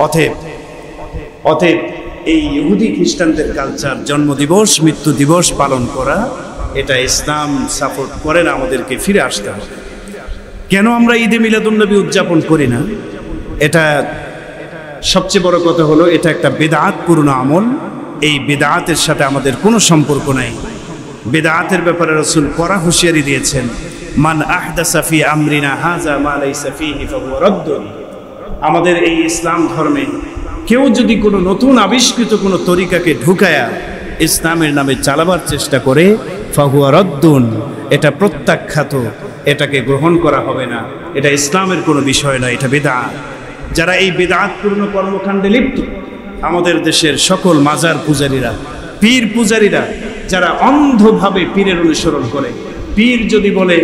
অতএব এই ইহুদি খ্রিস্টানদের কালচার, জন্মদিবস, মৃত্যু দিবস পালন করা, এটা ইসলাম সাপোর্ট করে না। আমাদেরকে ফিরে আসতে হবে। কেন আমরা ঈদে মিলাদুন্নবী উদযাপন করি না? এটা সবচেয়ে বড় কথা হলো, এটা একটা বিদআতপূর্ণ আমল। এই বিদআতের সাথে আমাদের কোনো সম্পর্ক নাই। বিদআতের ব্যাপারে রাসূল কড়া হুঁশিয়ারি দিয়েছেন, মান আহদাসা ফি আমরিনা হাযা মা লাইসা ফীহি ফাহুয়া রাদ্দুন। আমাদের এই ইসলাম ধর্মে কেউ যদি কোনো নতুন আবিষ্কৃত কোনো তরিকাকে ঢুকায়া ইসলামের নামে চালাবার চেষ্টা করে, ফাহুয়া রাদ্দুন, এটা প্রত্যাখ্যাত, এটাকে গ্রহণ করা হবে না। এটা ইসলামের কোনো বিষয় নয়, এটা বিদআত। যারা এই বিদআতপূর্ণ কর্মকাণ্ডে লিপ্ত, আমাদের দেশের সকল মাজার পূজারীরা, পীর পূজারীরা, যারা অন্ধভাবে পীরের অনুসরণ করে, পীর যদি বলে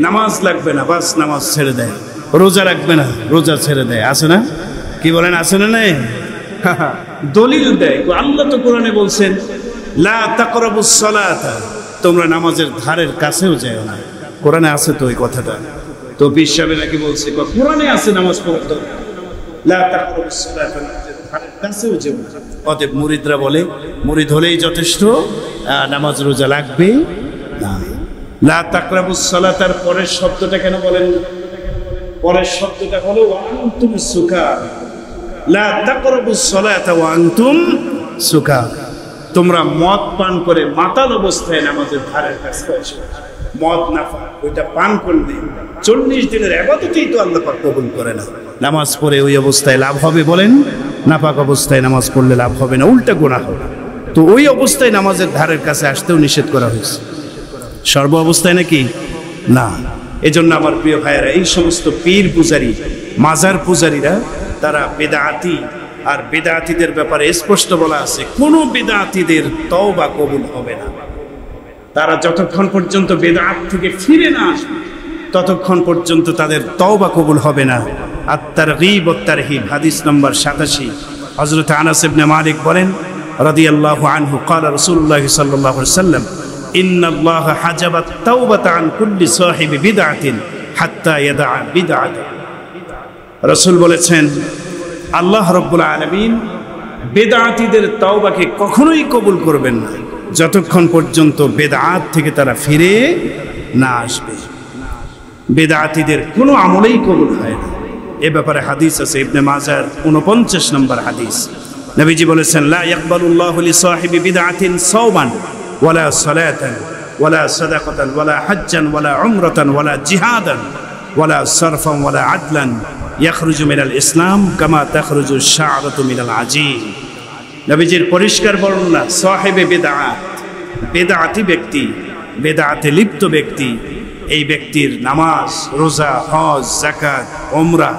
নামাজ লাগবে না, বাস নামাজ ছেড়ে দেয়, রোজা রাখবে না, রোজা ছেড়ে দেয়। আছে না? কি বলেন, আছে না? নেই? দলিল দেয়। আল্লাহ তো কোরআনে বলছেন, লা তাকরাবুস সালাতা, তোমরা নামাজের ধারের কাছেও যাও না। কোরআনে আছে তো এই কথাটা। তো পীর সাহেব নাকি বলছে, কোরআনে আছে নামাজ পড়তে, লা তাকরাবুস সালাতা, ধারের কাছেও যাও না। অতএব মুরিদরা বলে মুরিদ হলেই যথেষ্ট, নামাজ রোজা লাগবে না। লা তাকরাবুস সালাতার পরের শব্দটা কেন বলেন? পরের শব্দটা হলো ওয়া আনতুম সুকারা। লা তাকরাবুস সালাতা ওয়া আনতুম সুকারা, তোমরা মদ পান করে মাতাল অবস্থায় নামাজের ধারের কাছে আসো। মদ নাফা, ওইটা পান করলে 40 দিনের ইবাদতই তো আল্লাহ পাক কবুল করে না। নামাজ পড়ে ওই অবস্থায় লাভ হবে বলেন? নাপাক অবস্থায় নামাজ পড়লে লাভ হবে না, উল্টা গুনাহ হবে। তো ওই অবস্থায় নামাজের ধারের কাছে আসতেও নিষেধ করা হয়েছে। সর্ব অবস্থায় নাকি না। এজন্য আমার প্রিয় ভাইয়েরা, এই সমস্ত পীর পূজারী, মাজার পূজারীরা, তারা বেদাতি। আর বেদাতিদের ব্যাপারে স্পষ্ট বলা আছে, কোনো বেদাতিদের তওবা কবুল হবে না। তারা যতক্ষণ পর্যন্ত বেদাত থেকে ফিরে না আসবে, ততক্ষণ পর্যন্ত তাদের তওবা কবুল হবে না। আত-তারগীব ওয়াত তারহিব, হাদিস নম্বর 87। হযরত আনাস ইবনে মালিক বলেন রাদিয়াল্লাহু আনহু, ক্বালা রাসূলুল্লাহ সাল্লাল্লাহু আলাইহি ওয়াসাল্লাম, ইন্নাল্লাহা হাজাবাত তাওবাতা আন কুল্লি সাহিবি বিদআতিন হাত্তা ইয়াদা বিদআতা। রাসূল বলেছেন, আল্লাহ রাব্বুল আলামিন বেদাতিদের তওবাকে কখনোই কবুল করবেন না যতক্ষণ পর্যন্ত বেদাত থেকে তারা ফিরে না আসবে। বেদাতিদের কোনো আমলেই কবুল হয় না। এ ব্যাপারে হাদিস আছে, ইবনে মাজার 49 নম্বর হাদিস। নবীজি বলেছেন, লা ইয়াকবালুল্লাহু লিসাহিবি বিদআতিন সাওমান ওয়ালা সালাতান ওয়ালা সাদাকাতান ওয়ালা হাজ্জান ওয়ালা উমরাতান ওয়ালা জিহাদান ওয়ালা সারফান ওয়ালা আদলান ইয়াখরুজু মিনাল ইসলাম কামা তাখরুজু শা'রাতু মিনাল আজীন। নবীজির পরিষ্কার বর্ণনা, সাহিবে বিদআত, বেদাতি ব্যক্তি, বেদাতে লিপ্ত ব্যক্তি, এই ব্যক্তির নামাজ, রোজা, হজ, যাকাত, ওমরা,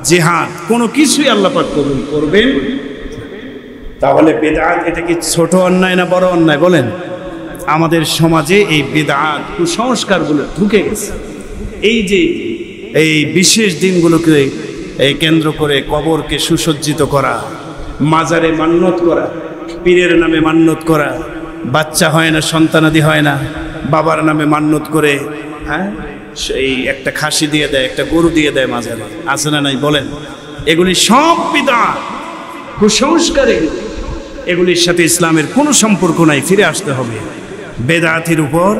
জিহাদ কোনো কিছুই আল্লাহ পাক কবুল করবেন। তাহলে বেদাত এটা কি ছোট অন্যায় না বড় অন্যায় বলেন? আমাদের সমাজে এই বেদাত কুসংস্কারগুলো ঢুকে গেছে। এই যে এই বিশেষ দিনগুলোকে কেন্দ্র করে কবরকে সুসজ্জিত করা, মাজারে মান্যত করা, পীরের নামে মান্যত করা, বাচ্চা হয় না, সন্তানাদি হয় না, বাবার নামে মান্যত করে, হ্যাঁ, সেই একটা খাসি দিয়ে দেয়, একটা গরু দিয়ে দেয় মাজারে, আছে না নাই বলেন? এগুলি সব বিদআত, কুসংস্কার। এগুলির সাথে ইসলামের কোনো সম্পর্ক নাই। ফিরে আসতে হবে। বেদাতের উপর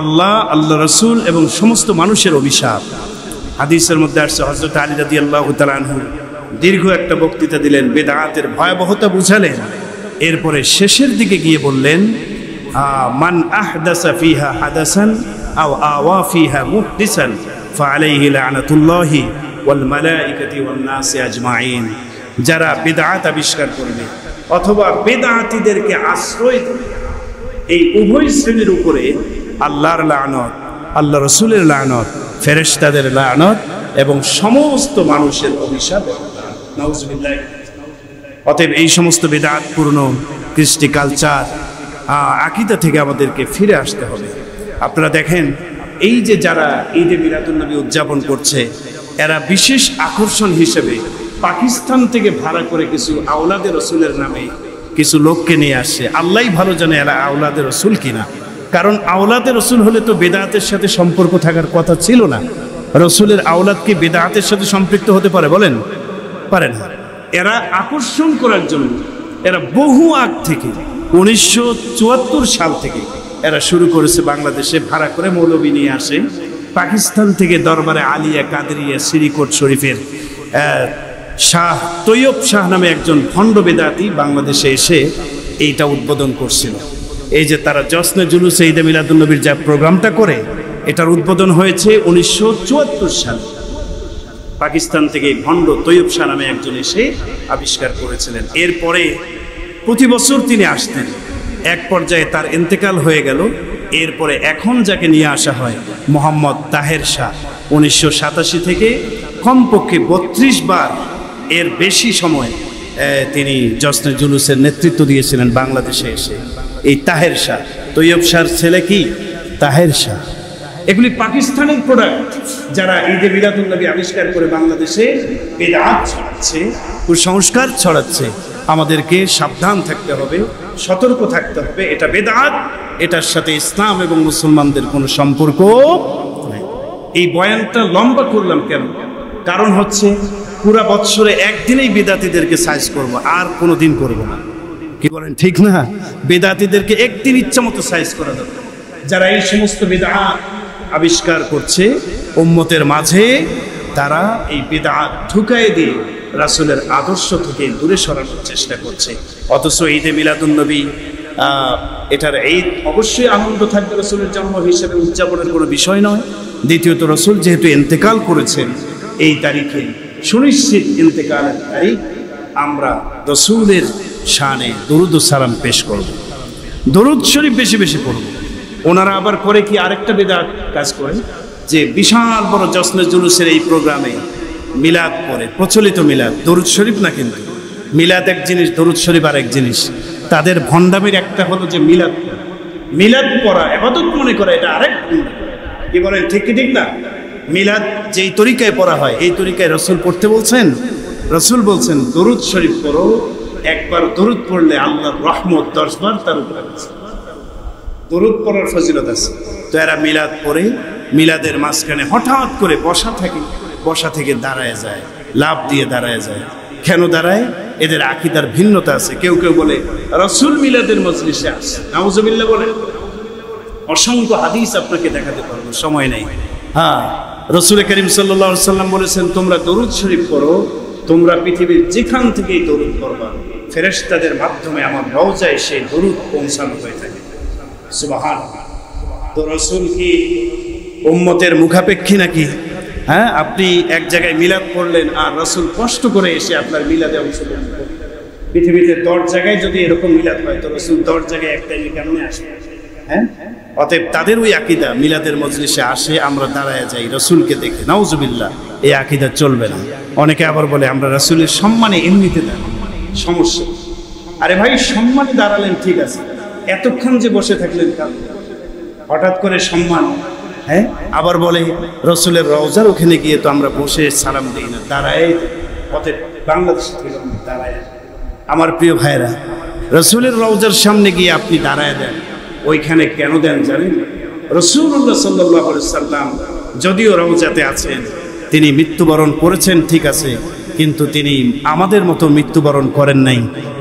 আল্লাহ, আল্লাহ রসুল এবং সমস্ত মানুষের অভিশাপ। হাদিসের মধ্যে আসছে, হযরত আলী রাদিয়াল্লাহু তাআলা আনহু দীর্ঘ একটা বক্তৃতা দিলেন, বেদাতের ভয়াবহতা বুঝালেন। এরপরে শেষের দিকে গিয়ে বললেন, মান আহদাসা ফিহা হাদাসান আও আওয়া ফিহা মুহদিসান ফাআলাইহি লানাতুল্লাহি ওয়াল মালাইকাতি ওয়ান নাসি আজমাইন। যারা বিদআত আবিষ্কার করবে অথবা বিদআতীদেরকে আশ্রয় দেবে, এই উভয় শ্রেণীর উপরে আল্লাহর লানত, আল্লাহ রসুলের লানত, ফেরেশতাদের লানত এবং সমস্ত মানুষের অভিশাপ। নাউজুবিল্লাহ। অতএব এই সমস্ত বিদআতপূর্ণ কৃষ্টি কালচার, আকীদা থেকে আমাদেরকে ফিরে আসতে হবে। আপনারা দেখেন, এই যে যারা ঈদে মিলাদুন্নবী উদযাপন করছে, এরা বিশেষ আকর্ষণ হিসেবে পাকিস্তান থেকে ভাড়া করে কিছু আওলাদে রসুলের নামে কিছু লোককে নিয়ে আসছে। আল্লাহই ভালো জানে এরা আওলাদে রসুল কিনা। কারণ আওলাদে রসুল হলে তো বেদাতের সাথে সম্পর্ক থাকার কথা ছিল না। রসুলের আওলাদ কি বেদাতের সাথে সম্পৃক্ত হতে পারে? বলেন, পারে না। এরা আকর্ষণ করার জন্য এরা বহু আগ থেকে 1974 সাল থেকে এরা শুরু করেছে বাংলাদেশে ভাড়া করে মৌলবী নিয়ে আসে। পাকিস্তান থেকে দরবারে আলিয়া কাদেরিয়া সিরিকোট শরীফের শাহ তৈয়ব শাহ নামে একজন ভণ্ড বেদাতি বাংলাদেশে এসে এইটা উদ্বোধন করছিল। এই যে তারা জশ্নে জুলুসে ঈদে মিলাদুন্নবীর যা প্রোগ্রামটা করে, এটার উদ্বোধন হয়েছে 1974 সালে। পাকিস্তান থেকে ভণ্ড তৈয়ব শাহ নামে একজন এসে আবিষ্কার করেছিলেন। এরপরে প্রতি বছর তিনি আসতেন। এক পর্যায়ে তার ইন্তেকাল হয়ে গেল। এরপরে এখন যাকে নিয়ে আসা হয় মোহাম্মদ তাহের শাহ, 1987 থেকে কমপক্ষে 32 বার এর বেশি সময় তিনি জশ্নে জুলুসের নেতৃত্ব দিয়েছিলেন বাংলাদেশে এসে। এই তাহের শাহ, তৈয়ব শাহর ছেলে কি তাহের শাহ। এগুলি পাকিস্তানের প্রোডাক্ট, যারা ঈদে মিলাদুন্নবী আবিষ্কার করে বাংলাদেশে বেদাত ছড়াচ্ছে, কুসংস্কার ছড়াচ্ছে। আমাদেরকে সাবধান থাকতে হবে, সতর্ক থাকতে হবে। এটা বেদাত, এটার সাথে ইসলাম এবং মুসলমানদের কোনো সম্পর্ক নেই। এই বয়ানটা লম্বা করলাম কেন? কারণ হচ্ছে পুরা বৎসরে একদিনেই বেদাতীদেরকে সাইজ করব, আর কোনো দিন করব না। কি বলেন, ঠিক না? বেদাতীদেরকে একদিন ইচ্ছা মতো সাইজ করা দরকার। যারা এই সমস্ত বেদাত আবিষ্কার করছে উম্মতের মাঝে, তারা এই বেদাত ঢুকায় দিয়ে রাসূলের আদর্শ থেকে দূরে সরানোর চেষ্টা করছে। অথচ ঈদে মিলাদুন্নবী এটার ঈদ অবশ্যই আনন্দ থাকবে, রাসূলের জন্ম হিসেবে উদযাপনের কোনো বিষয় নয়। দ্বিতীয়ত, রাসূল যেহেতু ইন্তেকাল করেছেন এই তারিখে, সুনিশ্চিত ইন্তেকালের তারিখ, আমরা রাসূলের শানে দরুদ ও সালাম পেশ করব, দরুদ শরীফ বেশি বেশি পড়ব। ওনারা আবার করে কি আরেকটা বেদাত কাজ করে, যে বিশাল বড় জশ্নে জুলুসের এই প্রোগ্রামে মিলাদ পড়ে, প্রচলিত মিলাদ, দরুদ শরীফ না। কিন্তু মিলাদ এক জিনিস, দরুদ শরীফ আর এক জিনিস। তাদের ভণ্ডামির একটা হলো যে মিলাদ মিলাদ পড়া ইবাদত মনে করে, এটা আরেক। কি বলেন, ঠিক কি ঠিক না? মিলাদ যেই তরিকায় পড়া হয়, এই তরিকায় রাসূল পড়তে বলছেন। রাসূল বলছেন দরুদ শরীফ পড়ো, একবার দরুদ পড়লে আল্লাহর রহমত 10 বার তার উপরে আছে। দরুদ পড়ার ফজিলত আছে। তো এরা মিলাদ পড়ে, মিলাদের মাঝখানে হঠাৎ করে বসা থাকে, বসা থেকে দাঁড়ায় যায়, লাভ দিয়ে দাঁড়ায় যায়। কেন দাঁড়ায়? এদের আকীদার ভিন্নতা আছে। কেউ কেউ বলে রাসূল মিলাদের মজলিসে আসে, নাউজুবিল্লাহ বলে। অসংখ্য হাদিস আপনাকে দেখাতে পারবো, সময় নেই। হ্যাঁ, রাসূল করিম সাল্লাল্লাহু আলাইহি ওয়াসাল্লাম বলেছেন, তোমরা দরুদ শরীফ পড়ো, তোমরা পৃথিবীর যেখান থেকেই দরুদ পড়বা, ফেরেশতাদের মাধ্যমে আমার রওজায় সেই দরুদ পৌঁছানো হয়ে থাকে। সুবহানাল্লাহ। তো রাসূল কি উম্মতের মুখাপেক্ষী নাকি? হ্যাঁ, আপনি এক জায়গায় মিলাদ পড়লেন আর রাসূল কষ্ট করে এসে আপনার মিলাদে অংশগ্রহণ করলেন। পৃথিবীতে 10 জায়গায় যদি এরকম মিলাদ হয়, তো রাসূল 10 জায়গায় এক টাইমে কেমনে আসবে? হ্যাঁ, অতএব তাদের ওই আকীদা, মিলাদের মজলিসে আসে, আমরা দাঁড়ায় যাই রাসূলকে দেখে, নাউজুবিল্লাহ। এই আকীদা চলবে না। অনেকে আবার বলে আমরা রাসূলের সম্মানে এমনিতে দাঁড়াই, সমস্যা। আরে ভাই, সম্মানে দাঁড়ালেন ঠিক আছে, এতক্ষণ যে বসে থাকলেন কারণ হঠাৎ করে সম্মান। হ্যাঁ, আবার বলে রাসূলের রওজার ওখানে গিয়ে তো আমরা বসে সালাম দিই না, দাঁড়ায়। অতএব বাংলাদেশে থেকে দাঁড়ায়। আমার প্রিয় ভাইরা, রাসূলের রওজার সামনে গিয়ে আপনি দাঁড়ায় দেন, ওইখানে কেন দেন জানেন? রাসূলুল্লাহ সাল্লাল্লাহু আলাইহি সাল্লাম যদিও রওজাতে আছেন, তিনি মৃত্যুবরণ করেছেন ঠিক আছে, কিন্তু তিনি আমাদের মতো মৃত্যুবরণ করেন নাই।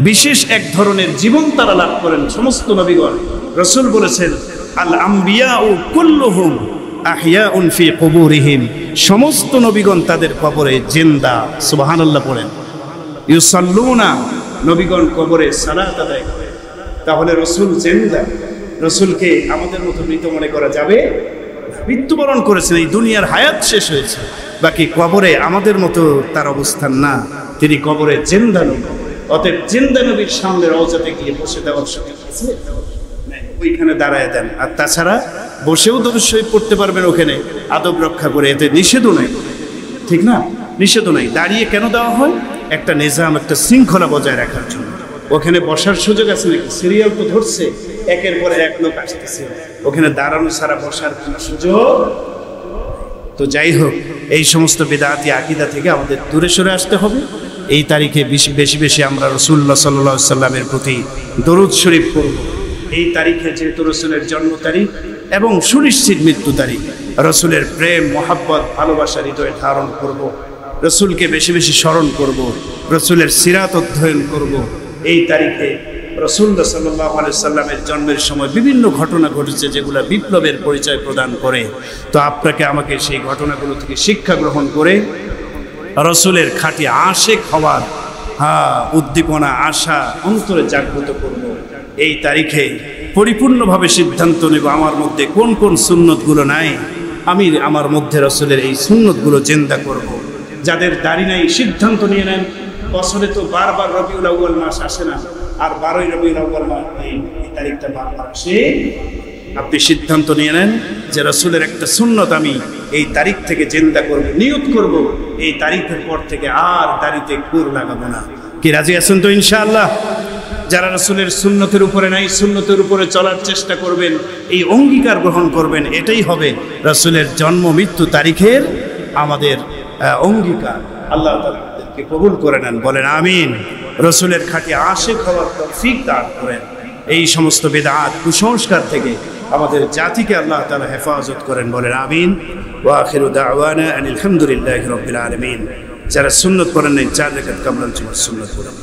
বিশেষ এক ধরনের জীবন তারা লাভ করেন সমস্ত নবীগণ। রাসূল বলেছেন, আল আম্বিয়াউ কুল্লুহুম আহইয়াউন ফি কুবুরিহিম, সমস্ত নবীগণ তাদের কবরে জিন্দা। সুবহানাল্লাহ পড়েন। ইউসাল্লুনা, নবীগণ কবরে সালাত আদায় করে। তাহলে রাসূল জিন্দা, রাসূলকে আমাদের মতো মৃত মনে করা যাবে? মৃত্যুবরণ করেছেন, এই দুনিয়ার হায়াত শেষ হয়েছে, বাকি কবরে আমাদের মতো তার অবস্থান না, তিনি কবরে জিন্দা নবী। অতএব জিন্দা নবীর সামনে রওজাতে গিয়ে বসে দেওয়ার সুযোগ আছে, ওইখানে দাঁড়ায় দেন। আর তাছাড়া বসেও দরুদ শরীফ পড়তে পারবেন ওখানে আদব রক্ষা করে, এতে নিষেধও নাই, ঠিক না? নিষেধও নাই। দাঁড়িয়ে কেন দেওয়া হয়? একটা নিজাম, একটা শৃঙ্খলা বজায় রাখার জন্য। ওখানে বসার সুযোগ আছে নাকি? সিরিয়াল তো ধরছে, একের পর এক লোক আসতেছে, ওখানে দাঁড়ানো ছাড়া বসার কোনো সুযোগ। তো যাই হোক, এই সমস্ত বিদআতি আকীদা থেকে আমাদের দূরে সরে আসতে হবে। এই তারিখে বেশি বেশি আমরা রাসূলুল্লাহ সাল্লাল্লাহু আলাইহি সাল্লামের প্রতি দরুদ শরীফ পড়ব। এই তারিখে যেহেতু রাসূলের জন্ম তারিখ এবং সুনিশ্চিত মৃত্যু তারিখ, রাসূলের প্রেম, মহাব্বত, ভালোবাসা হৃদয়ে ধারণ করব, রাসূলকে বেশি বেশি স্মরণ করব, রাসূলের সিরাত অধ্যয়ন করব। এই তারিখে রাসূলুল্লাহ সাল্লাল্লাহু আলাইহি সাল্লামের জন্মের সময় বিভিন্ন ঘটনা ঘটেছে যেগুলো বিপ্লবের পরিচয় প্রদান করে। তো আপনাকে আমাকে সেই ঘটনাগুলো থেকে শিক্ষা গ্রহণ করে রাসূলের খাঁটি আশিক হওয়ার উদ্দীপনা, আশা অন্তরে জাগ্রত করব। এই তারিখে পরিপূর্ণভাবে সিদ্ধান্ত নেব আমার মধ্যে কোন কোন সুন্নতগুলো নাই, আমি আমার মধ্যে রাসূলের এই সুন্নতগুলো জিন্দা করব। যাদের দাড়ি নাই সিদ্ধান্ত নিয়ে নেন, বছরে তো বারবার রবিউল আউয়াল মাস আসে না, আর 12ই রবিউল আউয়াল মাস এই তারিখটা বারবার আসে। আপনি সিদ্ধান্ত নিয়ে নেন যে রাসূলের একটা সুন্নত আমি এই তারিখ থেকে জিন্দা করব, নিয়ত করব এই তারিখের পর থেকে আর দাড়িতে কুর লাগাবো না। কি রাজি আছেন তো ইনশাআল্লাহ? যারা রাসূলের সুন্নতের উপরে নাই, সুন্নতের উপরে চলার চেষ্টা করবেন, এই অঙ্গীকার গ্রহণ করবেন, এটাই হবে রাসূলের জন্ম মৃত্যু তারিখের আমাদের অঙ্গীকার। আল্লাহ তাআলা আমাদেরকে কবুল করে নেন, বলেন আমিন। রাসূলের খাঁটি আশিক হওয়ার তৌফিক দান করেন। এই সমস্ত বিদআত, কুসংস্কার থেকে আমাদের জাতিকে আল্লাহ তাআলা হেফাজত করেন, বলেন আমিন। ওয়া আখিরু দাওয়ানা আনিল হামদুলিল্লাহি রাব্বিল আলামিন। যারা সুন্নত করেন নাই 4 রাকাত কাবলান সুন্নত পড়েন।